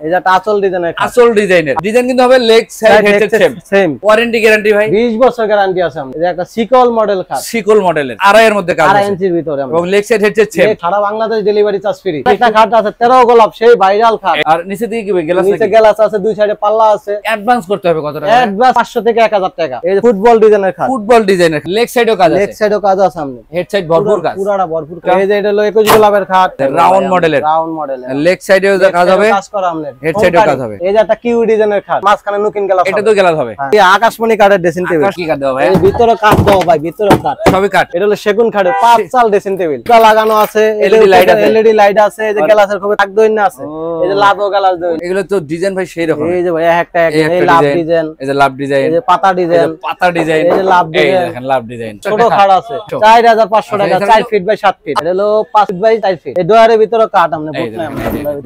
এই যে আসল ডিজাইনের খাট, আসল ডিজাইনের ডিজাইন কিন্তু হবে leg side headset same. Warranty guarantee ভাই 20 বছর গ্যারান্টি আছে। আমাদের এই একটা সিকল মডেল খাট, সিকল মডেলের আড়াই এর মধ্যে কাজ আছে, 2.5 ইঞ্চির ভিতরে এবং লেগ সাইড হেডসেট সেম। সারা বাংলাদেশ ডেলিভারি চার্জ ফ্রি। একটা খাট আছে 13 গোলাপ, সেই ভাইরাল খাট। আর নিচে দিকে কি গ্লাস নিচে গ্লাস আছে, দুই সাইডে পাল্লা আছে। অ্যাডভান্স করতে হবে কত টাকা? অ্যাডভান্স 500 থেকে 1000 টাকা। এই যে ফুটবল ডিজাইনের খাট, ফুটবল ডিজাইনের লেগ সাইডও কাজ আছে, লেগ সাইডেও কাজ আছে। সামনে হেড সাইড ভরপুর কাজ, পুরাটা ভরপুর কাজ। এই যে এটা হলো 21 গোলাপের খাট, রাউন্ড মডেলের, লেগ সাইডেও কাজ হবে, কাজ করা আমনে হেড সাইডেও কাজ হবে। এই যে একটা কিউ ডিজাইনের খাট, মাঝখানে নুকিন গ্লাস, এটা তো গ্লাস হবে। এই আকাশমণি কাঠের ড্রেসিং টেবিল। কি কাট দেওয়া ভাই? এই ভিতরে কাঠ দাও ভাই, ভিতরে কাঠ সবই কাট। এটা হলো সেগুন কাঠের 5 চাল ড্রেসিং টেবিল। এটা লাগানো আছে, এলইডি লাইট আছে, এলইডি লাইট আছে। এই যে গ্লাসের খুব দাগ দইন না আছে, এই যে লাভ গ্লাস দইন। এগুলো তো ডিজাইন ভাই সেই রকম। এই যে ভাই একটা এই লাভ ডিজাইন, এই যে লাভ ডিজাইন, এই যে পাতা ডিজাইন, পাতা ডিজাইন, এই যে লাভ এই ডিজাইন, দেখেন লাভ ডিজাইন। ছোট খাট আছে 4500 টাকা, 4 ফিট বাই 7 ফিট। এটা হলো 5 ফিট বাই 4 ফিট। এই ডয়ারের ভিতরে কাঠ আমনে বুঝলেন,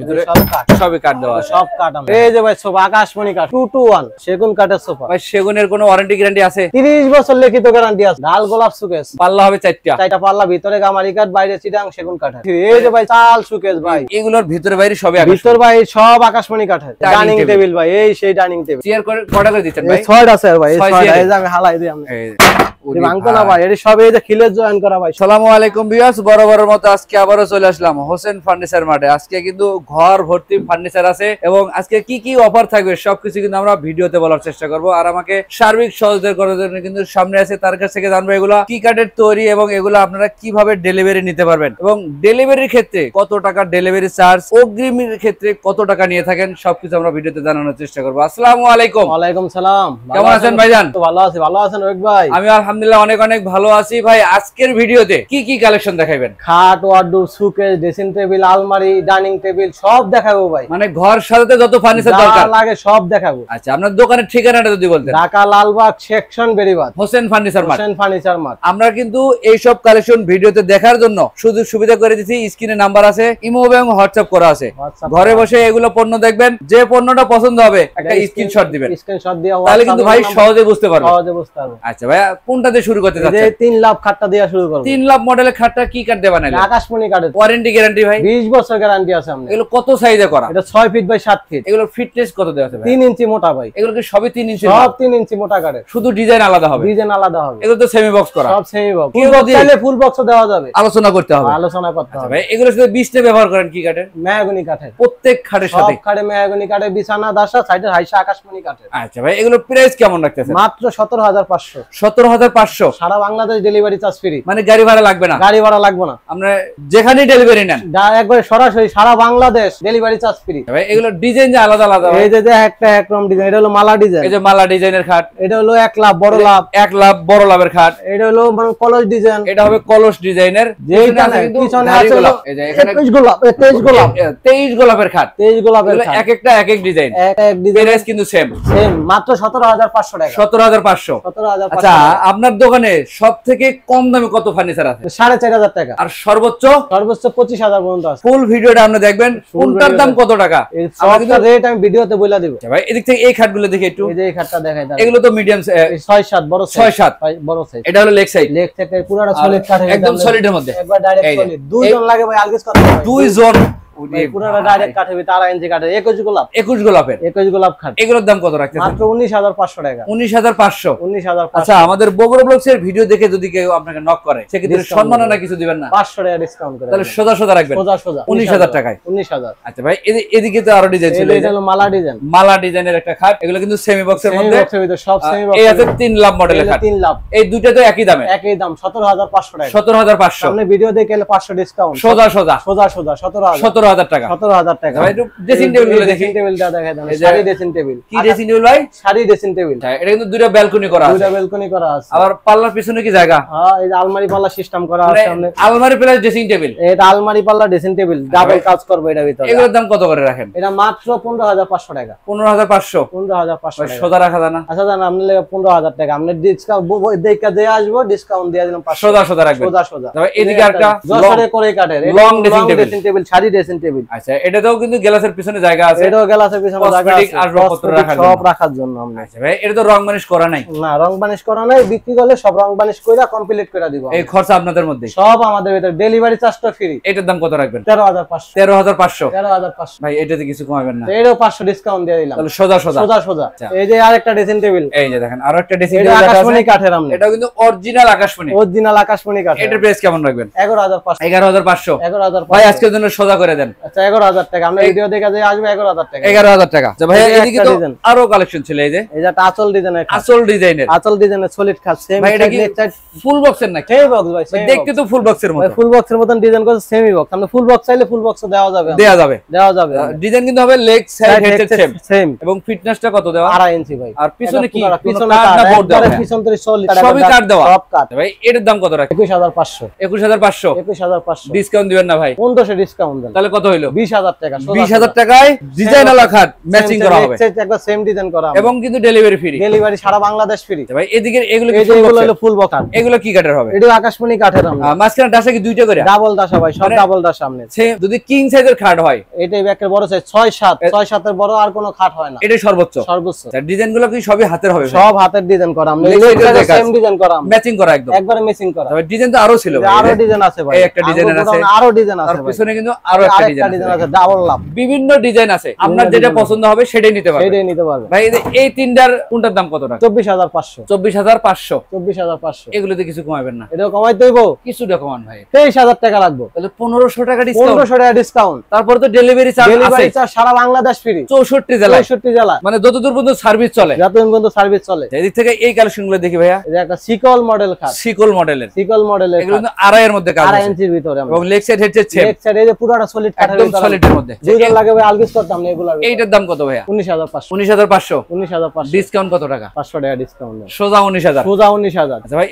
ভিতরে সব কাঠ, সবই কাট দেওয়া আছে, সব কাঠ আমনে। এই যে ভাই সোফা আকাশমণি কাঠ 2 to 1 সেগুন কাঠের সোফা ভাই। সেগুনের কোনো ওয়ারেন্টি গ্যারান্টি আছে? 30 বছর লিখিত গ্যারান্টি আছে। ডাল গোলাপ সুকেস, পাল্লা হবে 4টা পাল্লা, ভিতরে গামারি কাঠ, বাইরে চিটাং সেগুন কাঠের। এই যে ভাই চাল সুকেস ভাই, এগুলোর ভিতরে বাইরে সবই আকাশ। ভিতর ভাই সব আকাশমণি কাঠের। ডাইনিং টেবিল ভাই, এই সেই ডাইনিং টেবিল। চেয়ার করে কটা করে দিচ্ছেন ভাই? 6টা আছে ভাই, এই 6টা। এই যে আমি হালাই দিই আমি, এই ভাঙতো না ভাই, এর সব এই যে খিলে জয়েন করা ভাই। আসসালামু আলাইকুম ভিউয়ার্স, বরাবরের মতো আজকে আবারো চলে আসলাম হোসেন ফার্নিচার মাঠে। আজকে কিন্তু ঘর ভর্তি ফার্নিচার আছে, এবং আজকে কি কি অফার থাকবে সবকিছু কিন্তু আমরা ভিডিওতে বলার চেষ্টা করব। আর আমাকে সার্বিক সহযোগিতা করার জন্য কিন্তু সামনে আছে, তার কাছ থেকে জানবো এগুলো কি কাঠের তৈরি, এবং এগুলো আপনারা কিভাবে ডেলিভারি নিতে পারবেন, এবং ডেলিভারির ক্ষেত্রে কত টাকা ডেলিভারি চার্জ, অগ্রিমের ক্ষেত্রে কত টাকা নিয়ে থাকেন, সবকিছু আমরা ভিডিওতে জানানোর চেষ্টা করবো। আসসালামু আলাইকুম। ওয়ালাইকুম সালাম। কেমন আছেন ভাইজান? তো ভালো আছি। ভালো আছেন রোহিত ভাই? আমি আলহামদুলিল্লাহ অনেক অনেক ভালো আছি ভাই। আজকের ভিডিওতে কি কি কালেকশন দেখাবেন? খাট, ওয়ার্ডরোব, সুকেস, ড্রেসিং টেবিল, আলমারি, ডাইনিং টেবিল সব দেখাবো ভাই। মানে ঘর সাজাতে যত ফার্নিচার দরকার লাগে সব দেখাবো। আচ্ছা, আপনার দোকানের ঠিকানাটা যদি বলতেন। Dhaka Lalbagh section Beribadh, Hossain furniture mart. Hossain furniture mart. আমরা কিন্তু এই সব কালেকশন ভিডিওতে দেখার জন্য সুযোগ সুবিধা করে দিয়েছি। স্ক্রিনে নাম্বার আছে, ইমো এবং হোয়াটসঅ্যাপ করা আছে। ঘরে বসে এগুলো পণ্য দেখবেন, যে পণ্যটা পছন্দ হবে একটা স্ক্রিনশট দিবেন, স্ক্রিনশট দিয়ে তাহলে কিন্তু ভাই সহজে বুঝতে পারবেন। সহজে বুঝতে পারবেন। আচ্ছা ভাই, কোনটা দিয়ে শুরু করতে যাচ্ছেন? 3 লাখ খাটটা দিয়ে শুরু করব। 3 লাখ মডেলের খাটটা কি কাঠ দিয়ে বানাইলেন? আকাশমণি কাঠের। ওয়ারেন্টি গ্যারান্টি ভাই 20 বছর গ্যারান্টি আছে আমাদের। এগুলো কত সাইজে করা? এটা 6 ফিট বাই 7 ফিট। এগুলো ফিটনেস কত দেওয়া আছে ভাই? 3 ইঞ্চি মোটা ভাই। এগুলো কি সবই 3 ইঞ্চি? সব 3 ইঞ্চি মোটা কাঠের, শুধু ডিজাইন আলাদা হবে? ডিজাইন আলাদা হবে। এগুলো তো সেমি বক্স করা, সব সেমি বক্স। কেউ যদি চাইলে ফুল বক্সও দেওয়া যাবে, আলোচনা করতে হবে। আলোচনা করতে হবে ভাই এগুলো সাথে বিছনা ব্যবহার করেন কি কাঠের? মেহগনি কাঠের। প্রত্যেক খাটের সাথে সব খাটে মেহগনি কাঠের, বিছানা দাসা, সাইডের হাইসা আকাশমণি কাঠের। আচ্ছা ভাই, এগুলো প্রাইস কেমন রাখতেছেন? মাত্র 17500। 17500 সারা বাংলাদেশ ডেলিভারি চার্জ ফ্রি। মানে গাড়ি ভাড়া লাগবে না? গাড়ি ভাড়া লাগবে না, আমরা যেখানেই ডেলিভারি নেন একবারে সরাসরি সারা বাংলাদেশ ডেলিভারি চার্জ ফ্রি। ভাই এগুলো ডিজাইন যে আলাদা আলাদা। এই যে একটা একরকম ডিজাইন, এটা হলো মালা ডিজাইন। এই যে মালা ডিজাইনের খাট, এটা হলো 1 লাখ বড় লাভ, 1 লাখ বড় লাভের খাট। এটা হলো মানে কলস ডিজাইন, এটা হবে কলস ডিজাইনের। পিছনে আছে হলো এই যে এখানে 21 গোলাপ, 23 গোলাপ, 23 গোলাপের খাট। 23 গোলাপের খাট। এক একটা এক এক ডিজাইন, এক ডিজাইন প্রাইস কিন্তু সেম মাত্র 17500 টাকা। 17500। 17500। আচ্ছা, আপনার দোকানে সবথেকে কম দামে কত ফার্নিচার আছে? 4500 টাকা। আর সর্বোচ্চ 25000 পর্যন্ত আছে। ফুল ভিডিওটা আপনি দেখবেন, কোনটার দাম কত টাকা এই সবটা রেট আমি ভিডিওতে বলে দেব। ভাই এদিক থেকে এই খাটগুলো দেখি একটু। এই যে এই খাটটা দেখাই দাও, এগুলো তো মিডিয়াম 6-7 বড় 6-7 বড় সাইজ। এটা হলো লেগ সাইড। লেগ থেকে পুরোটা সলিড কাঠ, একদম সলিডের মধ্যে, একবার ডাইরেক্ট সলিড। দুইজন লাগে ভাই, আলগেজ কথা ভাই। দুইজন পুরোটা ডাইরেক্ট কাঠের ভিতরে 2.5 ইঞ্চি কাঠের 21 গোলাপ। 21 গোলাপের 21 গোলাপ খাট। এগুলোর দাম কত রাখতেছেন? মাত্র 19500 টাকা। 19500। 19500। আচ্ছা, আমাদের বগুড়া ব্লগসের ভিডিও দেখে যদি কেউ আপনাকে নক করে, সেক্ষেত্রে সম্মাননা কিছু দিবেন না? 500 টাকা ডিসকাউন্ট করে। তাহলে সোজা সোজা রাখবেন, সোজা সোজা 19000 টাকায়। 19000। আচ্ছা ভাই, এদিকে তো আরো ডিজাইন ছিল। এটা হলো মালা ডিজাইন। মালা ডিজাইনের একটা খাট। এগুলো কিন্তু সেমি বক্সের মধ্যে, বক্সের ভিতরে সব সেমি বক্স। এই আছে 3 লাখ মডেলের খাট। 3 লাখ। এই দুটো তো একই দামে, একই দাম 17500 টাকা। 17500। সামনে ভিডিও দেখে 500 ডিসকাউন্ট। সোজা সোজা সোজা সোজা 17000। 17000 টাকা। 17000 টাকা। ভাই একটু ড্রেসিং টেবিল গুলো দেখি। ড্রেসিং টেবিলটা দেখাই দাও। Sari dressing table. কি ড্রেসিং টেবিল ভাই? Sari dressing table. এটা কিন্তু দুটো ব্যালকনি করা আছে। দুটো ব্যালকনি করা আছে। আবার পাল্লার পিছনে কি জায়গা? হ্যাঁ, এই যে আলমারি পাল্লা সিস্টেম করা আছে সামনে। আলমারি প্লাস ড্রেসিং টেবিল। এটা আলমারি পাল্লা ড্রেসিং টেবিল, ডাবল কাজ করবে এটার ভিতরে। এগুলোর দাম কত করে রাখেন? এটা মাত্র 15500 টাকা। 15500। 15500 টাকা। সোজা রাখা যায় না? আচ্ছা জান, আপনি 15000 টাকা। আপনি ডিসকাউন্ট দেখে দিয়ে আসবো, ডিসকাউন্ট দিয়ে দিলাম 500। সোজা সোজা রাখবেন। সোজা সোজা। তবে এদিকে একটা জসরে করে কাটের long dressing table, sari dressing table. আচ্ছা, এটাতেও কিন্তু গ্লাসের পিছনে জায়গা আছে, এটাও গ্লাসের পিছনে জায়গা আছে, আসবাবপত্র সব রাখার জন্য আমরা। আচ্ছা ভাই, এটা তো রং বানিশ করা নাই? না, রং বানিশ করা নাই, বিক্রি করলে সব রং বানিশ কইরা কমপ্লিট করে দিব। এই খরচা আপনাদের মধ্যে? সব আমাদের ভিতরে, ডেলিভারি চার্জটা ফ্রি। এটার দাম কত রাখবেন? 13,500। 13,500? 13,500 ভাই এটাতে কিছু কমাবেন না? এটাও 500 ডিসকাউন্ট দিয়ে দিলাম। তাহলে সোজা সোজা সোজা সোজা। এই যে আরেকটা ড্রেসিং টেবিল, এই যে দেখেন আরো একটা ড্রেসিং এটা টেবিল আছে, আকাশমণি কাঠের আমনে। এটাও কিন্তু অরিজিনাল আকাশমণি। অরিজিনাল আকাশমণি কাঠের। এটার প্রাইস কেমন রাখবেন? 11,500। 11,500? 11,500 ভাই আজকের জন্য সোজা করে দেন। আচ্ছা, 11,000 টাকা। আমরা ভিডিও দেখে যে আসবে 11,000 টাকা। 11,000 টাকা। আচ্ছা ভাই, এই যে এদিকে একটা তো ডিজাইন। আরো কালেকশন ছিল, এই যে এই যে আঁচল ডিজাইনের, আসল ডিজাইনের, আঁচল ডিজাইনের সলিড কাট, সেম ভাই এটা কি ফুল বক্সের নাকি? সেই বক্স ভাই, সেই দেখতে তো ফুল বক্সের মতো। ফুল বক্সের মতন ডিজাইন করে সেমি বক্স। আমরা ফুল বক্স চাইলে ফুল বক্স দেওয়া যাবে, দেয়া যাবে, দেওয়া যাবে। ডিজাইন কিন্তু হবে leg side head same same. এবং ফিটনেসটা কত দেওয়া? 2.5 ইঞ্চি ভাই। আর পিছনে কি? পিছনে কাট না বোর্ড দেওয়া? পিছন থেকে সলিড সবই কাট দেওয়া? সব কাট। ভাই এটার দাম কত রাখেন? 21,500। 21,500? 21,500 ডিসকাউন্ট দিবেন না ভাই? 1500 ডিসকাউন্ট দেন। তাহলে কত হইলো? 20,000 টাকা। 20,000 টাকায় ডিজাইন আলা খাট ম্যাচিং করা হবে একবার সেম ডিজাইন করা হবে এবং কিন্তু ডেলিভারি ফ্রি। ডেলিভারি সারা বাংলাদেশ ফ্রি। ভাই এদিকে এগুলো কি এই যে ফুল এগুলো বক্স? হলো ফুল বক্স। এগুলো কি কাঠের হবে? এটা আকাশমণি কাঠের আমরা। মাঝখানে ডাসা কি দুইটা করে? ডাবল দাসা ভাই, সব মানে ডাবল দাসা সামনে। যদি কিং সাইজের খাট হয়, এটাই ব্যাকের বড় সাইজ 6-7, 6-7 এর বড় আর কোনো খাট হয় না, এটাই সর্বোচ্চ। সর্বোচ্চ। ডিজাইন গুলো কি সবই হাতের হবে? সব হাতের ডিজাইন করা আমরা, সেম ডিজাইন করা আমরা, ম্যাচিং করা একদম, একবারে ম্যাচিং করা। তবে ডিজাইন তো আরো ছিল ভাই, আরো ডিজাইন আছে ভাই, এই একটা ডিজাইনের আছে, আরো ডিজাইন আছে তার ভাই, পিছনে কিন্তু আরো একটা আরেকটা ডিজাইন আছে, ডাবল লাভ। বিভিন্ন ডিজাইন আছে, আপনার যেটা পছন্দ হবে সেটাই নিতে পারবেন, সেটাই নিতে পারবেন ভাই। এই তিনটার কোনটার দাম কত টাকা? 24,500। 24,500? 24,500। এগুলোতে কিছু কমাবেন না? এটাও কমাই দেবো, কিছুটা কমান ভাই। 23,000 টাকা রাখবো। তাহলে 1500 টাকা ডিসকাউন্ট। 1500 টাকা ডিসকাউন্ট। তারপরে তো ডেলিভারি চার্জ আছে, ডেলিভারি চার্জ সারা বাংলাদেশ ফ্রি, 64 জেলায়, 64 জেলা, মানে যতদূর পর্যন্ত সার্ভিস চলে, যতদিন পর্যন্ত সার্ভিস চলে। এদিক থেকে এই কালেকশন গুলো দেখি ভাইয়া। এটা একটা সিকল মডেল খাট, সিকল মডেলের, সিকল মডেলের এগুলো কিন্তু আড়াইয়ের মধ্যে কাজ 2.5 আছে ইঞ্চির ভিতরে আমরা। এবং leg side head same, leg side এই যে পুরোটা সলিড কাঠের একদম ভিতরে, সলিডের মধ্যে। দুইজন লাগে ভাই, আলগিস করতাম না এগুলা। এইটার দাম কত ভাইয়া? 19,500। 19,500? 19,500 ডিসকাউন্ট কত টাকা? 500 টাকা ডিসকাউন্ট। সোজা 19,000? সোজা 19,000। আচ্ছা ভাই,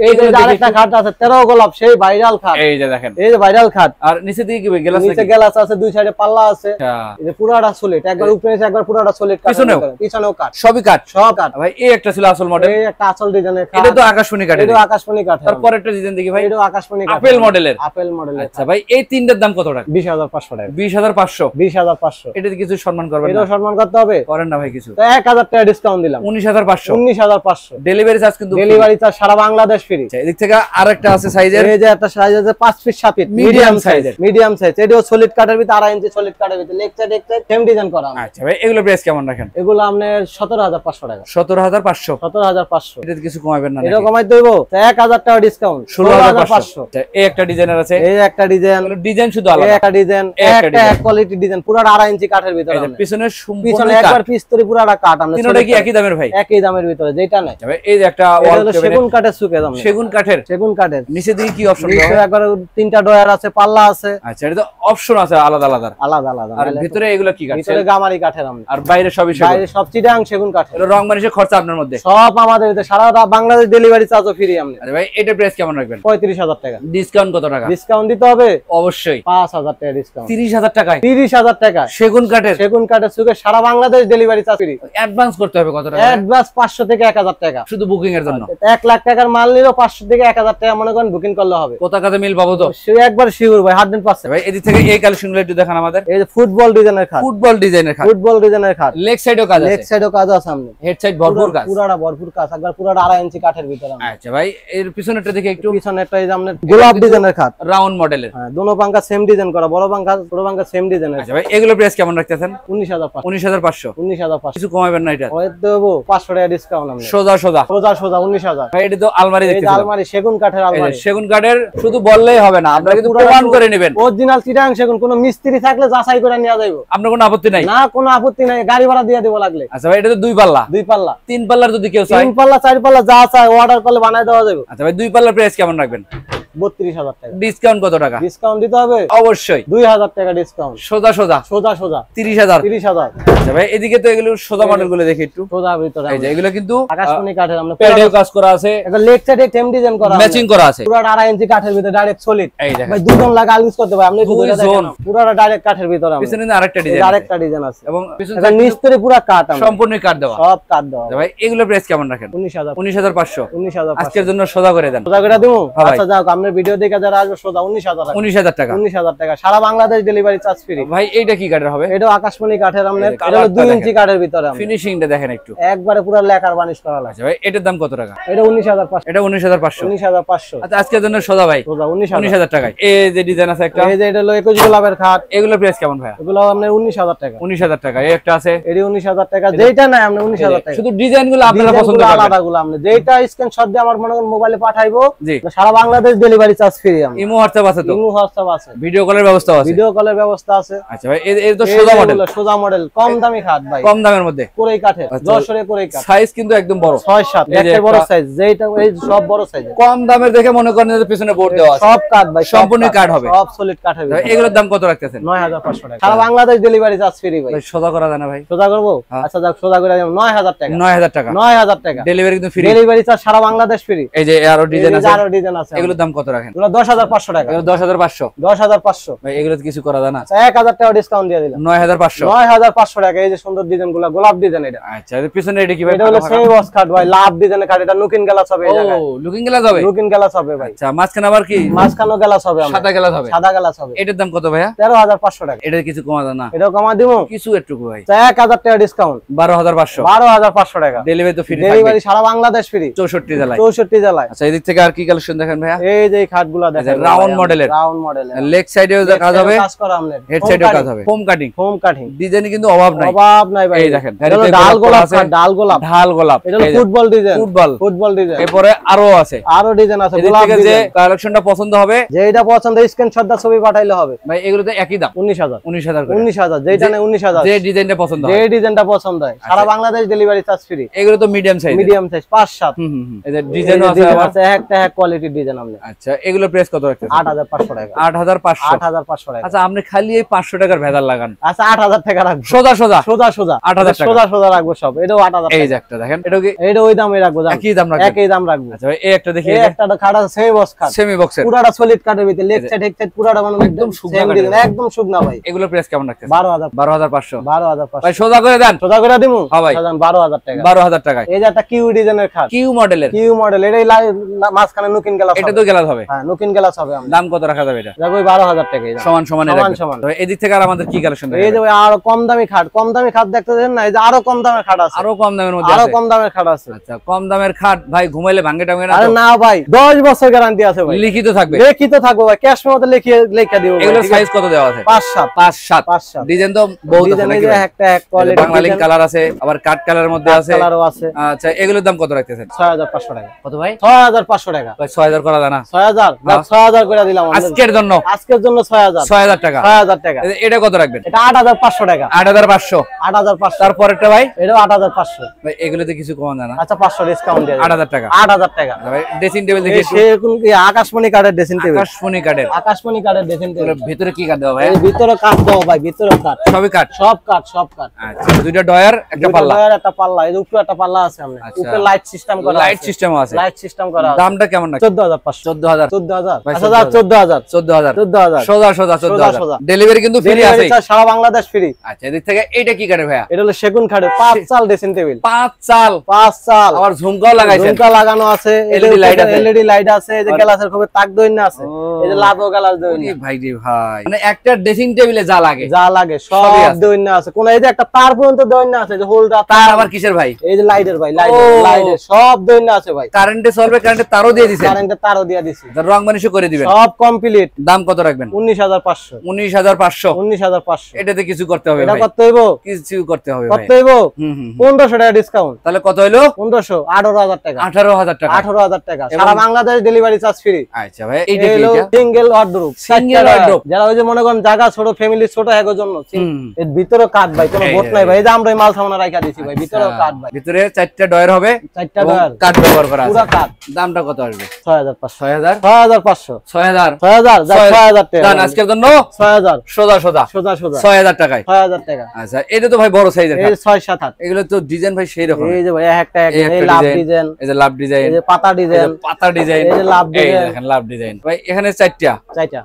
এই যে আরেকটা খাট আছে 13 গোলাপ, সেই ভাইরাল খাট, এই যে দেখেন, এই যে ভাইরাল খাট। আর নিচে দিকে কি ভাই গ্লাস নিচে নাকি? গ্লাস আছে, দুই সাইডে পাল্লা আছে, আচ্ছা, এই যে পুরোটা সলিড, একবার উপরে আছে, একবার পুরোটা সলিড কাঠ, পিছনেও কাঠ, সবই কাঠ, সব কাঠ ভাই। এই একটা ছিল আসল মডেল, এই একটা আসল ডিজাইনের খাট, এটা তো আকাশমণি কাঠের, এটা আকাশমণি কাঠ। তারপর একটা ডিজাইন দেখি ভাই, এটা আকাশমণি কাঠ, আপেল মডেলের, আপেল মডেলের। আচ্ছা ভাই, এই তিনটার দাম কত টাকা? 20,500 টাকা। 20,500? 20,500। এটাতে কিছু সম্মান করবেন না? এটাও সম্মান করতে হবে, করেন না ভাই কিছু? তো 1,000 টাকা ডিসকাউন্ট দিলাম। 19,500? 19,500। ডেলিভারি চার্জ কিন্তু ডেলিভারি চার্জ সারা বাংলাদেশ ফ্রি। এদিক থেকে আরেকটা আছে সাইজের, এই যে একটা সাইজ আছে 5 ফিট 7 ফিট, মিডিয়াম সাইজের, মিডিয়াম সাইজ। এটাও সলিড কাঠের ভিতরে, 2.5 ইঞ্চি সলিড কাঠের ভিতরে, লেগ সাইড এক সাইড সেম ডিজাইন করা। আচ্ছা ভাই, এগুলো প্রাইস কেমন রাখেন? এগুলো আপনার 17,500 টাকা। 17,500? 17,500। এটাতে কিছু কমাবেন না? এটা কমাই দেব, 1,000 টাকা ডিসকাউন্ট, 16,500। এই একটা ডিজাইনার আছে, এই একটা ডিজাইন, ডিজাইন শুধু এই আলাদা, একটা ডিজাইন, একটা এক কোয়ালিটি ডিজাইন, পুরো 2.5 ইঞ্চি কাঠের ভিতরে। পিছনে পিছনে একবার পিস্তরি পুরাটা কাঠ। আমরা তিনটা কি একই দামের ভাই? একই দামের ভিতরে, যেটা নাই। এই যে একটা ওয়াল ক্যাবিনেট, সেগুন কাঠের সুকে দাম, সেগুন কাঠের, সেগুন কাঠের। নিচে দিকে কি অপশন নিচে একবার 3টা ডয়ার আছে, পাল্লা আছে। আচ্ছা, এটা তো অপশন আছে আলাদা আলাদা, আলাদা আলাদা। আর ভিতরে এগুলো কি কাঠ? ভিতরে গামারি কাঠের আমরা, আর বাইরে সবই সেগুন, বাইরে সব চিটাং সেগুন কাঠের। এটা রং বানিশের খরচা আপনার মধ্যে সব আমাদের ভিতরে, সারা বাংলাদেশ ডেলিভারি চার্জও ফ্রি। আমরা আরে ভাই, এটা প্রাইস কেমন রাখবেন? 35,000 টাকা। ডিসকাউন্ট কত টাকা? ডিসকাউন্ট দিতে হবে অবশ্যই 5,000 টাকা ডিসকাউন্ট। 30,000 টাকায় 30,000 টাকা সেগুন কাঠের, সেগুন কাঠের সুকে সারা Bangladesh delivery charge free. Advance করতে হবে কত টাকা? অ্যাডভান্স 500 থেকে 1,000 টাকা শুধু বুকিং এর জন্য। 1 লাখ টাকার মাল নিলেও 500 থেকে 1,000 টাকা মনে করেন বুকিং করলে হবে। কোথাকাতে মিল পাবো তো? সে একবার শিওর ভাই, 100%। ভাই এদিক থেকে এই কালেকশনগুলো একটু দেখান আমাদের। এই যে ফুটবল ডিজাইনের খাট, ফুটবল ডিজাইনের খাট, ফুটবল ডিজাইনের খাট। লেগ সাইডেও কাজ আছে, লেগ সাইডেও কাজ আছে, সামনে হেড সাইড ভরপুর কাজ, পুরাটা ভরপুর কাজ, একবার পুরাটা 2.5 ইঞ্চি কাঠের ভিতরে। আচ্ছা ভাই, এর পিছনেরটা দেখে একটু, পিছনে একটা এই যে আপনার গোলাপ ডিজাইনের খাট, রাউন্ড মডেলের। হ্যাঁ, দুনো পাঙ্কা সেম ডিজাইন করা, বড় পাঙ্কা ছোট পাঙ্কা সেম ডিজাইনের। আচ্ছা ভাই, এগুলো প্রাইস কেমন রাখতেছেন? 19,500। 19,500? 19,500 কিছু কমাবেন না? এটা ওই দেবো 500 টাকা ডিসকাউন্ট আমরা। সোজা সোজা সোজা সোজা 19,000। ভাই এটা তো আলমারি এই যে দেখতেছিলাম, আলমারি সেগুন কাঠের আলমারি, সেগুন কাঠের। শুধু বললেই হবে না, আপনারা কিন্তু প্রমাণ করে নেবেন অরিজিনাল চিটাং সেগুন। কোনো মিস্ত্রি থাকলে যাচাই করে নিয়ে যাইবো, আপনার কোনো আপত্তি নাই? না, কোনো আপত্তি নাই, গাড়ি ভাড়া দিয়ে দেবো লাগলে। আচ্ছা ভাই, এটা তো 2 পাল্লা, 2 পাল্লা, 3 পাল্লার যদি কেউ চায়? 3 পাল্লা 4 পাল্লা যা চায় অর্ডার করলে বানাই দেওয়া যাবে। আচ্ছা ভাই, 2 পাল্লার প্রাইস কেমন রাখবেন? 32,000 টাকা। ডিসকাউন্ট কত টাকা? ডিসকাউন্ট দিতে হবে অবশ্যই 2,000 টাকা ডিসকাউন্ট। সোজা সোজা সোজা সোজা 30,000? 30,000। আচ্ছা ভাই এদিকে তো এগুলো সোজা মডেল গুলো দেখি একটু। সোজা ভিতরে এই যে এগুলো কিন্তু আকাশমণি কাঠের আমরা প্যাডেও কাজ করা আছে, এটা লেগ সাইডে টেম ডিজাইন করা আছে, ম্যাচিং করা আছে, পুরো 2.5 ইঞ্চি কাঠের ভিতরে ডাইরেক্ট সলিড। এই দেখেন ভাই দুজন লাগা আলিস করতে ভাই, আপনি একটু ধরে দেখেন পুরোটা ডাইরেক্ট কাঠের ভিতরে। পিছনে আরেকটা ডিজাইন, আরেকটা ডিজাইন আছে এবং পিছনে এটা নিচতরে পুরো কাঠ, সম্পূর্ণ কাঠ দেওয়া, সব কাঠ দেওয়া। ভাই এগুলো প্রাইস কেমন রাখেন? 19500। 19500 আজকের জন্য সোজা করে দেন। সোজা করে দেবো। আচ্ছা যাও, আপনার ভিডিও দেখে যারা আসবে সোজা 19000 টাকা। 19000 টাকা, সারা বাংলাদেশ ডেলিভারি চার্জ ফ্রি। ভাই এইটা কি কাঠের হবে? এটা আকাশমণি কাঠের, আপনার এটা 2 ইঞ্চি কাঠের ভিতরে। ফিনিশিংটা দেখেন একটু, একবারে পুরো লেকার বানিশ করা লাগে। ভাই এটার দাম কত টাকা? এটা 19500। এটা 19500। 19500। আচ্ছা আজকের জন্য সোজা ভাই সোজা 19000 টাকায়। এই যে ডিজাইন আছে একটা, এই যে এটা হলো 21 গোলাপের খাট, এগুলো প্রাইস কেমন ভাই? এগুলো আপনার 19000 টাকা। 19000 টাকা। এই একটা আছে, এটি 19000 টাকা। যেটা নাই আপনি 19000 টাকা। শুধু ডিজাইনগুলো আপনারা পছন্দ করবেন, আলাদাগুলো আপনি যেটা স্ক্রিনশট দিয়ে আমার মনে করেন মোবাইলে পাঠাইবো, জি সারা বাংলাদেশ ডেলিভারি চার্জ ফ্রি। আমরা ইমো হোয়াটসঅ্যাপ আছে তো? ইমো হোয়াটসঅ্যাপ আছে, ভিডিও কলের ব্যবস্থা আছে, ভিডিও কলের ব্যবস্থা আছে। আচ্ছা ভাই এর তো সোজা মডেল, সোজা মডেল, কম দামি খাট ভাই, কম দামের মধ্যে কোরাই কাঠের, যশোরে কোরাই কাঠ। সাইজ কিন্তু একদম বড়, 6-7 একটা বড় সাইজ, যেটা এই সব বড় সাইজ। কম দামের দেখে মনে করেন যে পিছনে বোর্ড দেওয়া আছে, সব কাঠ ভাই, সম্পূর্ণ কাঠ হবে, সব সলিড কাঠের ভিতরে। এগুলোর দাম কত রাখতেছেন? 9500 টাকা, সারা বাংলাদেশ ডেলিভারি চার্জ ফ্রি ভাই। সোজা করা যায় না ভাই? সোজা করব। আচ্ছা যাক, সোজা করে দিলাম 9000 টাকা। 9000 টাকা, 9000 টাকা ডেলিভারি কিন্তু ফ্রি, ডেলিভারি চার্জ সারা বাংলাদেশ ফ্রি। এই যে আরো ডিজাইন আছে, আরো ডিজাইন আছে, এগুলোর দাম কত রাখেন? এগুলো 10500 টাকা। এগুলো 10500। 10500 ভাই এগুলো তো কিছু করা যায় না? 1000 টাকা ডিসকাউন্ট দিয়ে দিলাম, 9500। 9500 টাকা। এই যে সুন্দর ডিজাইনগুলো, গোলাপ ডিজাইন এটা। আচ্ছা এর পিছনে এটা কি ভাই? এটা হলো সেই বক্স কাট ভাই, লাভ ডিজাইনের কাট। এটা লুকিং গ্লাস হবে এই জায়গায়, ও লুকিং গ্লাস হবে, লুকিং গ্লাস হবে ভাই। আচ্ছা মাঝখানে আবার কি মাঝখানে গ্লাস হবে, আমরা সাদা গ্লাস হবে, সাদা গ্লাস হবে। এটার দাম কত ভাইয়া? 13500 টাকা। এটা কিছু কমা যায় না? এটাও কমা দিমু কিছু একটু ভাই, 1000 টাকা ডিসকাউন্ট, 12500। 12500 টাকা, ডেলিভারি তো ফ্রি, ডেলিভারি সারা বাংলাদেশ ফ্রি, 64 জেলায়। 64 জেলায়। আচ্ছা এদিক থেকে আর কি কালেকশন দেখেন ভাইয়া? এই যে খাটগুলো দেখেন, রাউন্ড মডেলের, রাউন্ড মডেলের, লেগ সাইডেও কাজ হবে, কাজ করা আমনে, হেড সাইডেও কাজ হবে, ফোম কাটিং, ফোম কাটিং। ডিজাইনে কিন্তু অভাব নাই, অভাব নাই ভাই। এই দেখেন এটা হলো ডাল গোলাপ আছে, কাট, ডাল গোলাপ, ঢাল গোলাপ। এটা হলো football design, football, football design. এরপরে আরো আছে, আরো ডিজাইন আছে, এদিক গোলাপ থেকে যে ডিজাইন। কালেকশনটা পছন্দ হবে, যেটা পছন্দ স্ক্রিনশট দা ছবি পাঠাইলে হবে ভাই এগুলো তো একই দাম, 19000। 19000 করে। 19000, যেটা নেই 19000, যে ডিজাইনটা পছন্দ যে হয়, ডিজাইনটা পছন্দ হয়, সারা বাংলাদেশ ডেলিভারি চার্জ ফ্রি। এগুলো তো মিডিয়াম সাইজ, মিডিয়াম সাইজ 5-7। এই যে ডিজাইনও আছে আবার, একটা এক কোয়ালিটির ডিজাইন আমনে। আচ্ছা এগুলো প্রাইস কত রাখতেছেন? 8500 টাকা। 8500। 8500 টাকা। আচ্ছা আপনি খালি এই 500 টাকার ভেজাল লাগান। আচ্ছা 8000 টাকা রাখবো, সোজা সোজা সোজা সোজা 8000 টাকা, সোজা সোজা রাখবো সব। এটাও 8000 এই টাকা। যে একটা দেখেন, এটা কি এটা ওই দামে রাখবো, জান একই দাম রাখবেন? একই দাম রাখবো। আচ্ছা ভাই এই একটা দেখি, এই একটা খাট আছে সেমি বক্স খাট, সেমি বক্সের, পুরাটা সলিড কাঠের ভিতরে, লেগ সাইড হেড সাইড পুরাটা মানে একদম শুকনা same কাঠের। design, একদম শুকনা ভাই। এগুলো প্রাইস কেমন রাখতেছেন? 12500। 12500। 12500 ভাই সোজা করে দেন, সোজা করে দিমু। হ্যাঁ ভাই, 12000 টাকা। 12000 টাকায়। এই যে একটা কিউ ডিজাইনের খাট, কিউ মডেলের, কিউ মডেল, এটাই মাঝখানে নুকিন গ্লাস হবে। এটা তো গ্লাস হবে, হ্যাঁ নুকিন গ্লাস হবে। আমরা দাম কত রাখা যাবে এটা? দেখো 12000 টাকা। সমান সমানে সমান রাখবেন। সমান। তো এদিক থেকে আর আমাদের কি কালেকশন এই দেখেন? যে ওই আরো কম দামি খাট, কম দামি খাট দেখতে দেন না, এই যে আরো কম দামের খাট আছে, আরো কম দামের মধ্যে আরো আছে? কম দামের খাট আছে। আচ্ছা কম দামের খাট ভাই ঘুমাইলে ভাঙে টাঙে না আরে তো? না ভাই, 10 বছর গ্যারান্টি আছে ভাই, লিখিত থাকবে, লিখিত থাকবো ভাই, ক্যাশ মতো লিখে দিব। এগুলো সাইজ কত দেওয়া আছে? 5-7। 5-7। 5-7 ডিজাইন তো বহুত আছে ডিজাইন, এই নাকি যে ভাই? একটা এক কোয়ালিটি বাংলালিং কালার আছে, আবার কাট কালারের মধ্যে আছে, কালারও আছে। আচ্ছা এগুলোর দাম কত রাখতেছেন? 6500 টাকা। কত ভাই? 6500 টাকা। ভাই 6000 করা যায় না? 6000 6000 করে দিলাম আজকের জন্য, আজকের জন্য 6000 6000 টাকা। 6000 টাকা। এটা কত রাখবেন? এটা 8500 টাকা। 8500। 8500। তারপরেরটা ভাই? এটাও 8500। ভাই এগুলোতে কিছু কম না? আচ্ছা 500 ডিসকাউন্ট দিয়ে 8000 টাকা। 8000 টাকা। ভাই ড্রেসিং টেবিল দেখি একটু। সেরকম কি আকাশমণি কাঠের ড্রেসিং টেবিল, আকাশমণি কাঠের, আকাশমণি কাঠের ড্রেসিং টেবিল। ভিতরে কি কাঠ দেওয়া ভাই? এই ভিতরে কাঠ দাও ভাই, ভিতরে কাঠ, সবই কাঠ, সব কাঠ, সব কাঠ। আচ্ছা দুইটা ডয়ার একটা পাল্লা, দুটো একটা পাল্লা, এই যে উপরে একটা পাল্লা আছে আমরা, আচ্ছা। উপরে লাইট সিস্টেম করা আছে, লাইট সিস্টেম আছে, লাইট সিস্টেম করা আছে। দামটা কেমন নাকি? 14500। 14000। 14000। ভাই, আচ্ছা দাও 14000। 14000। 14000 সোজা সোজা 14000। সোজা। ডেলিভারি কিন্তু ফ্রি আছে, ডেলিভারি চার্জ সারা বাংলাদেশ ফ্রি। আচ্ছা এদিক থেকে এইটা কি কাঠের ভাইয়া? এটা হলো সেগুন কাঠের 5 চাল ড্রেসিং টেবিল। 5 চাল, 5 চাল, আবার ঝুমকাও লাগাইছেন, ঝুমকা লাগানো আছে, LED লাইট আছে, এলইডি লাইট আছে, এই যে গ্লাসের খুব তাক দইনা আছে, এই যে লাভো গ্লাস দইনা। ওরে ভাই রে ভাই, মানে একটা ড্রেসিং টেবিলে যা লাগে যা লাগে সবই সব আছে। দইনা আছে। কোন এই যে একটা তার পর্যন্ত দইনা আছে, যে হোল্ডার তার আবার কিসের ভাই? এই যে লাইটের ভাই, ও। লাইটের সব দইনা আছে ভাই। কারেন্টে চলবে, কারেন্টে তারও দিয়ে দিছেন, কারেন্টের তারও দিয়া দিছি, রং বানিশও করে দিবেন, সব কমপ্লিট। দাম কত রাখবেন? 19500। 19500। 19500। এটাতে কিছু করতে হবে এটা ভাই, কত হইবো? কিছু করতে হবে ভাই। কত হইবো? হুম হুম। 1500 টাকা ডিসকাউন্ট। তাহলে কত হইলো? 1500, 18000 টাকা। 18000 টাকা। 18000 টাকা, এবং- সারা বাংলাদেশ ডেলিভারি চার্জ ফ্রি। আচ্ছা ভাই এইটা কি এলো এটা? Single wardrobe, Single wardrobe। যারা ওই যে মনে করেন জায়গা ছোট, ফ্যামিলি ছোট এর জন্য হুম। এর ভিতরে কাঠ ভাই, কোনো এই ভোট যে, নাই ভাই। এই যে আমরা এই মাল সামানা রাখা দিছি ভাই, ভিতরে কাঠ ভাই, ভিতরে 4টা ডয়ার হবে, 4টা এবং ডয়ার, কাঠ ব্যবহার করা আছে। পুরো কাঠ। দামটা কত আসবে? 6500। 6000। 6500। 6000। 6000 যা 6000 টাকা। দান আজকের জন্য 6000 সোজা সোজা সোজা সোজা 6000 টাকায়। 6000 টাকা। আচ্ছা আচ্ছা এটা তো ভাই বড় সাইজের এই 6-7-8 এগুলো তো ডিজাইন ভাই সেই রকম এই যে ভাই একটা এই লাভ ডিজাইন, এই যে লাভ ডিজাইন, এই যে পাতা ডিজাইন, পাতা ডিজাইন, এই যে লাভ এই ডিজাইন, দেখেন লাভ ডিজাইন ভাই এখানে চারটা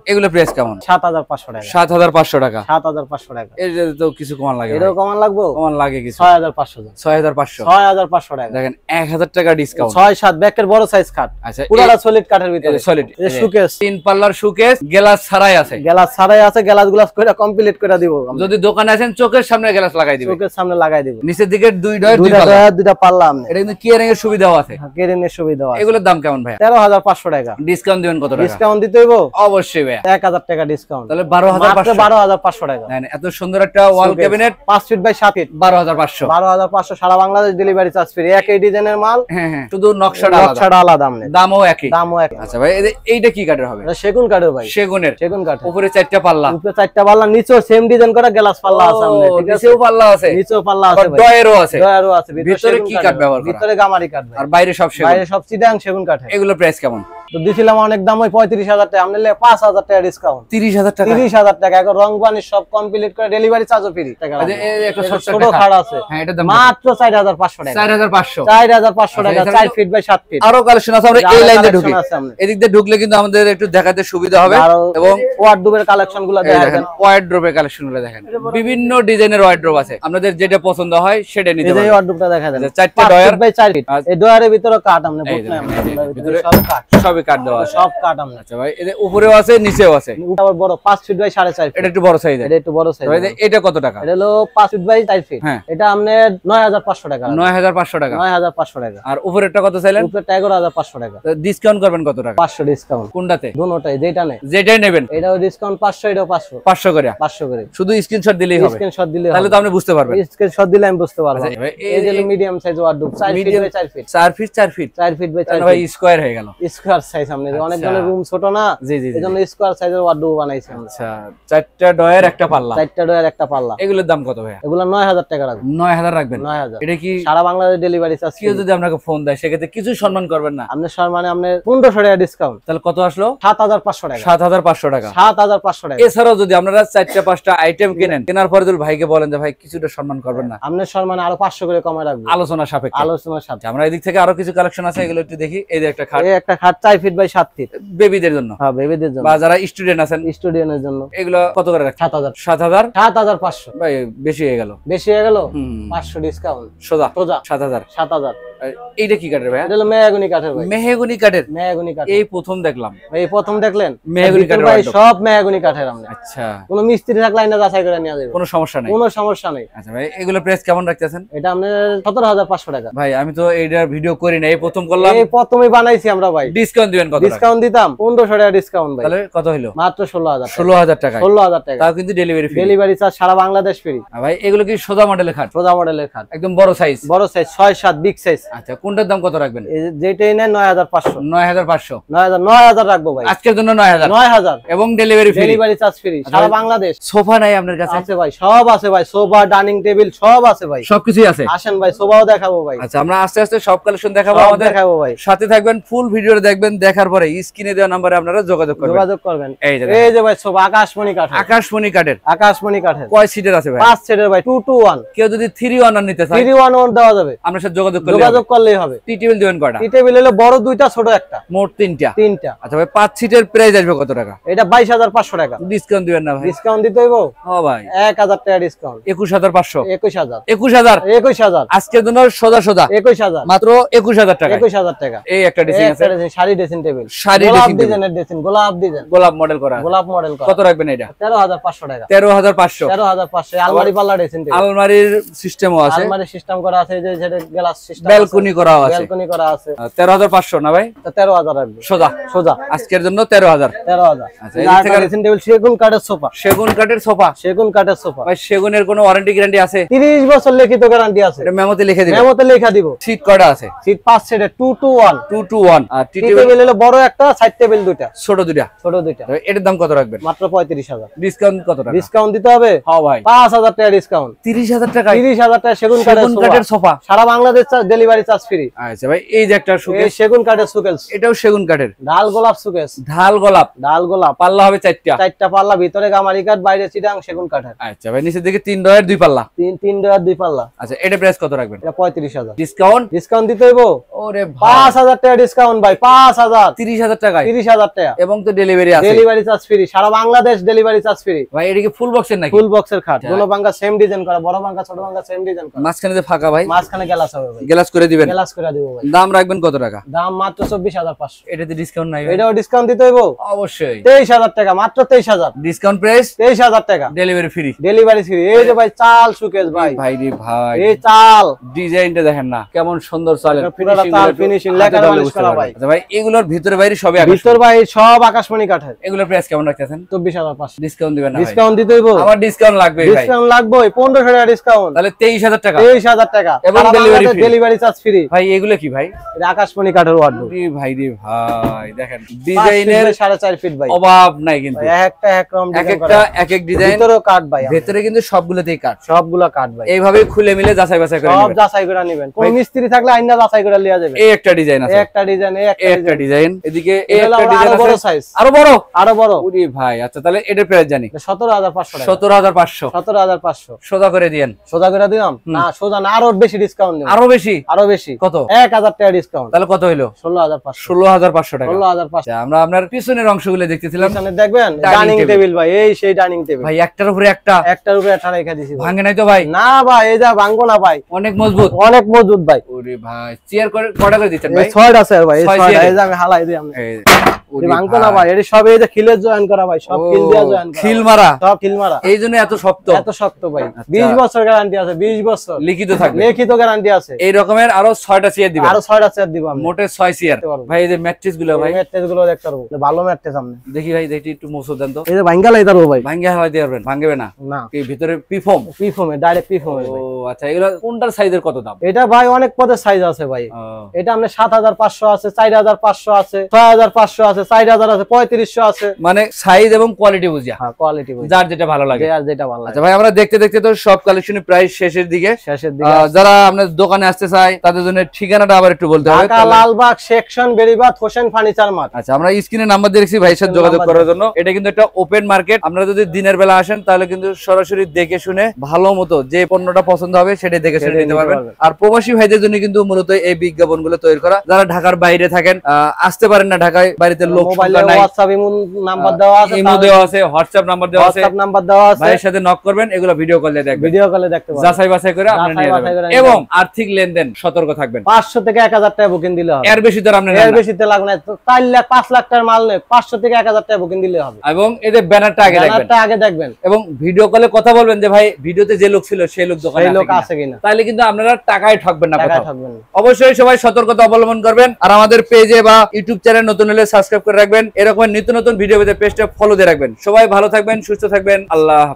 এগুলো প্রাইস কেমন? 7500 টাকা। 7500 টাকা। 7500 টাকা। এই যে তো কিছু কমান লাগে, এটাও কমান লাগবে, কমান লাগে কিছু। 6500 6500 টাকা। দেখেন 1000 টাকা ডিসকাউন্ট। 6-7 ব্যাকের বড় সাইজ কাট। আচ্ছা পুরাটা সলিড কাঠের ভিতরে, সলিড এই শোকেস, 3 পাল্লার শোকেস, গ্লাস ছাড়াই আছে, গ্লাস ছাড়াই আছে, গ্লাস গুলাস কইরা কমপ্লিট করে দিব। যদি দোকানে আছেন চোখের সামনে গ্লাস লাগাই দিবেন, চোখের সামনে লাগাই দিব। নিচের দিকে দুইটা পাল্লা আমনে, এটা কিন্তু কিয়ারিং এর সুবিধাও আছে, কিয়ারিং এর সুবিধাও আছে। এগুলোর দাম কেমন ভাই? 13500 টাকা। ডিসকাউন্ট দিবেন কত টাকা? ডিসকাউন্ট দিতে হইব অবশ্যই ভাই 1000 টাকা ডিসকাউন্ট, তাহলে 12500 টাকা। এত সুন্দর একটা wall cabinet 5 feet by 7 feet, 12500 সারা বাংলাদেশ ডেলিভারি চার্জ ফ্রি। একই ডিজাইনের মাল, হ্যাঁ হ্যাঁ, শুধু নকশাটা আলাদা, দামও একই। একই। আচ্ছা ভাই এইটা কি কাঠের হবে? এটা সেগুন কাঠের ভাই, সেগুন কাঠ। কাঠের, উপরে 4টা পাল্লা, উপরে 4টা পাল্লা, নিচেও সেম ডিজাইন করা গ্লাস পাল্লা আছে সামনে, ঠিক আছে? নিচেও পাল্লা আছে, নিচেও পাল্লা আছে ভাই, ডয়ারও আছে, ভিতরে কি কাঠ ব্যবহার করা? ভিতরে গামারি কাঠ ভাই, আর বাইরে সব সেগুন, বাইরে সব চিটাং সেগুন কাঠের। এগুলোর প্রাইস কেমন? তো দিছিলাম অনেক দাম, ওই 35000 টাকা, আমনে 5000 টাকা ডিসকাউন্ট। 30000 টাকা, 30000 টাকা। এখন রং বানি সব কমপ্লিট করে ডেলিভারি চার্জও ফ্রি। একটা ছোট খাট আছে, হ্যাঁ এটা দাম মাত্র 4500 টাকা। 4500 টাকা, 4 ফিট বাই 7 ফিট। আরো কালেকশন আছে, আমরা এই লাইনে ঢুকি, এদিক দিয়ে ঢুকলে কিন্তু আমাদের একটু দেখাতে সুবিধা হবে। এবং ওয়ার্ডরোবের কালেকশনগুলো দেখেন, ওয়ার্ডরোবের কালেকশনগুলো দেখেন, বিভিন্ন ডিজাইনের ওয়ার্ডরোব আছে, আপনাদের যেটা পছন্দ হয় সেটা নিতে পারেন। এই ওয়ার্ডরোবটা দেখা দেন, 4টা ডয়ার বাই 4 ফিট। এই ডয়ারের ভিতরে কাঠ আমনে ভিতরে সব কাঠ, সবই কাঠ দেওয়া আছে, সব কাঠ আমনে। আচ্ছা ভাই এর উপরেও আছে নিচেও আছে, আবার বড় 5 ফিট বাই 4.5 ফিট। এটা একটু বড় সাইজ, এটা একটু বড় সাইজ। ভাই এটা কত টাকা? এটা হলো 5 ফিট বাই 4 ফিট। হ্যাঁ, এটা আমনে 9500 টাকা। 9500 টাকা। 9500 টাকা। আর উপরেরটা কত চাইলেন? উপরেরটা 11500 টাকা। ডিসকাউন্ট করবেন কত টাকা? 500 ডিসকাউন্ট। কোনটাতে? দুটোটাই, যেটাই নেবেন এটাও ডিসকাউন্ট 500, এটাও 500। 500 করে, 500 করে। শুধু স্ক্রিনশট দিলেই হবে, স্ক্রিনশট দিলে তাহলে তো আপনি বুঝতে পারবেন। স্ক্রিনশট দিলে আমি বুঝতে পারবো। আচ্ছা, এই যে medium size wardrobe, 4 feet by 4 feet. 4 feet 4 feet, 4 feet by 4 ভাই ফিট। স্কয়ার হয়ে গেল, স্কয়ার সাইজ। সামনে অনেক ধরনের রুম ছোট না, জি জি, এজন্য স্কয়ার সাইজের ওয়ার্ডরোব বানাইছি আমরা। আচ্ছা 4টা ডয়ার একটা পাল্লা, 4টা ডয়ার একটা পাল্লা। এগুলোর দাম কত ভাই? এগুলো 9000 টাকা রাখবেন। 9000 রাখবেন? 9000। এটা কি সারা বাংলাদেশ ডেলিভারি চার্জ? কেউ যদি আপনাকে ফোন দেয় সেক্ষেত্রে কিছু সম্মান করবেন না? আপনি সম্মানে আপনি 1500 টাকা ডিসকাউন্ট। তাহলে কত আসলো? 7500 টাকা। 7500 টাকা। 7500 টাকা। এছাড়াও যদি আপনারা 4টা 5টা আইটেম কেনেন, কেনার পরে যদি ভাইকে বলেন যে ভাই কিছুটা সম্মান করবেন না, আপনি সম্মানে আরো 500 করে কমায় রাখবেন, আলোচনা সাপেক্ষে। আলোচনার সাথে। আমরা এদিক থেকে আরো কিছু কালেকশন আছে, এগুলো একটু দেখি। এই যে একটা খাট, এই একটা খাট 4 ফিট বাই 7 ফিট, বেবিদের জন্য। হ্যাঁ, বেবিদের জন্য বা যারা স্টুডেন্ট আছেন, স্টুডেন্টের জন্য। এগুলো কত করে রাখছেন? 7000। 7000? 7500 ভাই বেশি হয়ে গেল। বেশি হয়ে গেল। 500 ডিসকাউন্ট। সোজা সোজা 7000। 7000। এইটা কি কাঠের ভাই? এটা হলো মেহগনি কাঠের ভাই। মেহগনি কাঠের? মেহগনি কাঠ। এই প্রথম দেখলাম। এই প্রথম দেখলেন? মেহগনি কাঠের ভাই সব মেহগনি কাঠের আমরা। আচ্ছা, কোনো মিস্ত্রি থাকলে না যাচাই করে নিয়ে যাবে, কোনো সমস্যা নাই, কোনো সমস্যা নেই। আচ্ছা ভাই এগুলো প্রাইস কেমন রাখতেছেন? এটা আমরা 17500 টাকা। ভাই আমি তো এইটার ভিডিও করি না, এই প্রথম করলাম। এই প্রথমই বানাইছি আমরা ভাই। ডিসকাউন্ট দিবেন কত টাকা? ডিসকাউন্ট দিতাম 1500 টাকা ডিসকাউন্ট ভাই। তাহলে কত হলো? মাত্র 16000 টাকা। 16000 টাকা। 16000 টাকা। তাও কিন্তু ডেলিভারি ফ্রি। ডেলিভারি চার্জ সারা বাংলাদেশ ফ্রি। ভাই এগুলো কি সোজা মডেলের খাট? সোজা মডেলের খাট, একদম বড় সাইজ? বড় সাইজ 6-7 বিগ সাইজ। আচ্ছা কোনটার দাম কত রাখবেন? এই যেটাই নেন 9500। 9500। 9000 রাখবো ভাই আজকের জন্য 9000। 9000 এবং delivery free. Delivery charge free সারা বাংলাদেশ। সোফা নাই আপনার কাছে? আছে ভাই, সব আছে ভাই, সোফা, ডাইনিং টেবিল সব আছে ভাই, সবকিছুই আছে। আসেন ভাই, সোফাও দেখাবো ভাই। আচ্ছা আমরা আস্তে আস্তে সব কালেকশন দেখাবো, সব আমাদের দেখাবো ভাই। সাথে থাকবেন, ফুল ভিডিওটা দেখবেন, দেখার পরে স্ক্রিনে দেওয়া নম্বরে আপনারা যোগাযোগ করবেন। এই যে ভাই সোফা আকাশমণি কাঠের। আকাশমণি কাঠের? আকাশমণি কাঠের। কয় সিটের আছে ভাই? 5 সিটের ভাই, 2 to 1। কেউ যদি 3-1 নিতে চায় 3-1 দেওয়া যাবে, আপনার সাথে যোগাযোগ করলেই হবে। টি টেবিল দিবেন কয়টা? টি টেবিল হলো বড় 2টা, ছোট একটা, মোট 3টা। 3টা। আচ্ছা ভাই 5 সিটের প্রাইস আসবে কত টাকা? এটা 22500 টাকা। ডিসকাউন্ট দিবেন না ভাই? ডিসকাউন্ট দিতে হইব। ও ভাই 1000 টাকা ডিসকাউন্ট। 21500। 21000। 21000? 21000 আজকের জন্য সোজা সোজা 21000, মাত্র 21000 টাকা। 21000 টাকা। এই একটা ড্রেসিং আছে, শাড়ি ড্রেসিং টেবিল, শাড়ি গোলাপ ড্রেসিং ডিজাইনের ড্রেসিং, গোলাপ ডিজাইন, গোলাপ মডেল করা, গোলাপ মডেল করা। কত রাখবেন এটা? 13500 টাকা। 13500। 13500। আলমারি পাল্লা ড্রেসিং টেবিল, আলমারির সিস্টেমও আছে, আলমারি সিস্টেম করা আছে, যে যেটা গ্লাস সিস্টেম, ব্যালকনি করা আছে, ব্যালকনি করা আছে। 13500 না ভাই? 13000 রাখবে সোজা সোজা। আজকের জন্য 13000। 13000। আচ্ছা এই থেকে ড্রেসিং টেবিল সেগুন কাঠের সোফা, সেগুন কাঠের সোফা। সেগুন কাঠের সোফা ভাই সেগুনের কোনো ওয়ারেন্টি গ্যারান্টি আছে? 30 বছর লিখিত গ্যারান্টি আছে। এটা মেমোতে লিখে দিবেন। মেমোতে লেখা দিব। সিট কয়টা আছে? সিট 5 সিটের, 2 to 1। 2 to 1। আর টি টি টেবিল টেবিল হলো বড় একটা, সাইড টেবিল দুইটা, ছোট দুইটা। ছোট দুইটা। এটার দাম কত রাখবেন? মাত্র 35000। ডিসকাউন্ট কত টাকা? ডিসকাউন্ট দিতে হবে। হ্যাঁ ভাই 5000 টাকা ডিসকাউন্ট। 30000 টাকা? 30000 টাকা সেগুন কাঠের সেগুন কাঠের সোফা সারা Bangladesh delivery delivery charge free. আচ্ছা ভাই, এই যে একটা শোকেস, সেগুন কাঠের শোকেস, এটাও সেগুন কাঠের। ঢাল গোলাপ শোকেস, ঢাল গোলাপ, ঢাল গোলাপ, পাল্লা হবে 4টা, 4টা পাল্লা, ভিতরে গামারি কাঠ, বাইরে চিটাং সেগুন কাঠের। আচ্ছা ভাই, নিচের দিকে 3 ডয়ের 2 পাল্লা, 3 ডয়ার 2 পাল্লা। আচ্ছা, এটা প্রাইস কত রাখবেন? এটা 35,000। ডিসকাউন্ট? ডিসকাউন্ট দিতে হইব। ওরে ভাই, 5,000 টাকা ডিসকাউন্ট ভাই, 5,000, 30,000 টাকায়, 30,000 টাকা। এবং তো ডেলিভারি আছে, ডেলিভারি চার্জ ফ্রি, সারা বাংলাদেশ ডেলিভারি চার্জ ফ্রি। ভাই এটা কি ফুল বক্সের নাকি? ফুল বক্সের খাট, দুনো বাঙ্গা সেম ডিজাইন করা, বড় বাঙ্গা ছোট বাঙ্গা সেম ডিজাইন করা। মাঝখানে যে ফাঁকা ভাই, মাঝখানে গ্লাস হবে ভাই, গ্লাস করে দিবেন? গ্লাস করে দিব ভাই। দাম রাখবেন কত টাকা? দাম মাত্র 24,500। এটাতে ডিসকাউন্ট নাই? এটাও ডিসকাউন্ট দিতে হইব অবশ্যই। 23,000 টাকা, মাত্র 23,000। ডিসকাউন্ট প্রাইস 23,000 টাকা, ডেলিভারি ফ্রি। Delivery free. এই যে ভাই চাল শোকেস ভাই, ভাই রে ভাই, এই চাল ডিজাইনটা দেখেন না কেমন সুন্দর চলে, পুরোটা চাল ফিনিশিং, লেকার বালিশ করা ভাই। আচ্ছা ভাই, এগুলোর ভিতরে বাইরে সবই আকাশ। ভিতর ভাই সব আকাশমণি কাঠের। এগুলোর প্রাইস কেমন রাখতেছেন? 24,500। ডিসকাউন্ট দিবেন না ভাই? ডিসকাউন্ট দিতে হইব। আমার ডিসকাউন্ট লাগবে ভাই। ডিসকাউন্ট লাগবে 1,500 টাকা ডিসকাউন্ট, তাহলে 23,000 টাকা, 23,000 টাকা, এবং delivery free. Delivery charge free ভাই এগুলো কি ভাই? এটা আকাশমণি কাঠের ওয়ার্ডরোব। রে ভাই রে ভাই, দেখেন ডিজাইনের 4.5 ফিট ভাই, অভাব নাই কিন্তু, একটা এক রকম এক ডিজাইন একটা করা। এক এক ডিজাইন, ভিতরেও কাঠ ভাই, ভেতরে কিন্তু সবগুলোতেই কাট, সবগুলা কাঠ ভাই। এইভাবে খুলে মিলে যাচাই বাছাই করে সব নেবেন। যাচাই করে নেবেন, কোন মিস্ত্রি থাকলে আইনা যাচাই করে লিয়া যাবে। এই একটা ডিজাইন আছে, এই একটা ডিজাইন, এই এই একটা ডিজাইন, এদিকে এই এটা একটা হলো ডিজাইন আরো বড় আছে, সাইজ, আরো বড়, আরো বড়। ওরে ভাই, আচ্ছা তাহলে এটার প্রাইস জানি। 17,500 টাকা, 17,500 17,500 সোজা করে দিয়েন। সোজা করে দিলাম না, সোজা না, আরো বেশি ডিসকাউন্ট দিলাম, আরো বেশি? আরো বেশি। কত? 1,000 টাকা ডিসকাউন্ট, তাহলে কত হইলো? 16,500। 16,500 টাকা। 16,500। আচ্ছা, আমরা আপনার পিছনের অংশগুলো দেখতেছিলাম, পিছনে দেখবেন Dining ডাইনিং table। টেবিল ভাই, এই সেই ডাইনিং টেবিল ভাই একটার উপরে একটা, একটার উপরে একটা রেখে দিছি ভাই। ভাঙে নাই তো ভাই? না ভাই, এই যা ভাঙবো না ভাই, অনেক মজবুত, অনেক মজবুত ভাই। ওরে ভাই, চেয়ার করে কটা করে দিচ্ছেন ভাই? এই 6টা আছে ভাই, এই 6 6টা, চেয়ারে। এই যে আমি হালাই দিই আমি, এই, এই ওরে ভাঙবো না ভাই, এই সব এই যে খিলের জয়েন করা ভাই, সব খিল দিয়া জয়েন করা, খিল মারা, সব খিল মারা, এই জন্য এত শক্ত, এত শক্ত ভাই। আচ্ছা। 20 বছর গ্যারান্টি আছে, 20 বছর লিখিত থাকবে, লিখিত গ্যারান্টি আছে। এই রকমের আরো 6টা চেয়ার দিবেন? আরো 6টা চেয়ার দিব আমি, মোটে 6 চেয়ার। দিতে পারবো। ভাই এই যে ম্যাট্রেস গুলো ভাই, ম্যাট্রেস গুলো দেখতে পারবো, ভালো ম্যাট্রেস আপনি দেখি ভাই, দেখি একটু মোছো দেন তো। এই যে ভাঙ্গা লাইতে পারবো ভাই, ভাঙ্গে হয় দিয়ে পারবেন? ভাঙ্গবে না, না এই ভিতরে পিফর্ম? পিফর্মে, ডাইরেক্ট পিফর্মে ও ভাই। আচ্ছা, এগুলো কোনটার সাইজের কত দাম? এটা ভাই অনেক পদের সাইজ আছে ভাই। ও, এটা আপনি 7,500 আছে, 4,500 আছে, 6,500 আছে, 4,000 আছে, 3,500 আছে। মানে সাইজ এবং কোয়ালিটি বুঝিয়া, হ্যাঁ, কোয়ালিটি বুঝে যার যেটা ভালো লাগে। আর যেটা ভালো লাগে। আচ্ছা ভাই, আমরা দেখতে দেখতে তো সব কালেকশন প্রায় শেষের দিকে, শেষের দিকে যারা আপনার দোকানে আসতে চায় তাদের জন্য ঠিকানাটা আবার একটু বলতে হবে। Dhaka Lalbagh section Beribadh Hossain furniture mart. আচ্ছা, আমরা স্ক্রিনে নাম্বার দিয়ে রেখেছি ভাইয়ের সাথে যোগাযোগ করার জন্য। এটা কিন্তু একটা ওপেন মার্কেট, আপনারা যদি দিনের বেলা আসেন তাহলে কিন্তু সরাসরি দেখে শুনে ভালো মতো যে পণ্যটা পছন্দ হবে সেটা দেখে শুনে নিতে পারবেন। আর প্রবাসী ভাইদের জন্য কিন্তু মূলত এই বিজ্ঞাপনগুলো তৈরি করা। যারা ঢাকার বাইরে থাকেন, আসতে পারেন না ঢাকায়, বাড়িতে লোক মোবাইলে সংখ্যা নাই, হোয়াটসঅ্যাপ ইমো নাম্বার দেওয়া আছে, ইমো দেওয়া আছে, হোয়াটসঅ্যাপ নাম্বার দেওয়া আছে, হোয়াটসঅ্যাপ নাম্বার দেওয়া আছে, ভাইয়ের সাথে নক করবেন, এগুলো ভিডিও কলে দেখবেন, ভিডিও কলে দেখতে পারবেন, যাচাই বাছাই করে আপনি নিয়ে যাচাই বাছাই যাবেন। করে নিয়ে এবং যাবেন। আর্থিক লেনদেন সতর্ক থাকবেন। 500 থেকে 1,000 টাকা বুকিং দিলে হবে, এর বেশি তো আপনি নেন এর না। বেশিতে লাগবে না। 4 লাখ 5 লাখ টাকার মাল নেই, 500 থেকে 1,000 টাকা বুকিং দিলে হবে। এবং এদের ব্যানারটা আগে দেখবেন, ব্যানারটা আগে দেখবেন, এবং ভিডিও কলে কথা বলবেন যে ভাই ভিডিওতে যে লোক ছিল সেই লোক দোকানে সেই লোক আছে আছে কিনা, তাহলে কিন্তু আপনারা টাকায় ঠকবেন না, টাকা কোথাও। থাকবেন না। অবশ্যই সবাই সতর্কতা অবলম্বন করবেন। আর আমাদের পেজে বা ইউটিউব চ্যানেল নতুন হলে সাবস্ক্রাইব করে রাখবেন। এরকম নিত্য নতুন ভিডিও পেতে পেজটা ফলো দিয়ে রাখবেন। সবাই ভালো থাকবেন, সুস্থ থাকবেন। আল্লাহ হাফেজ।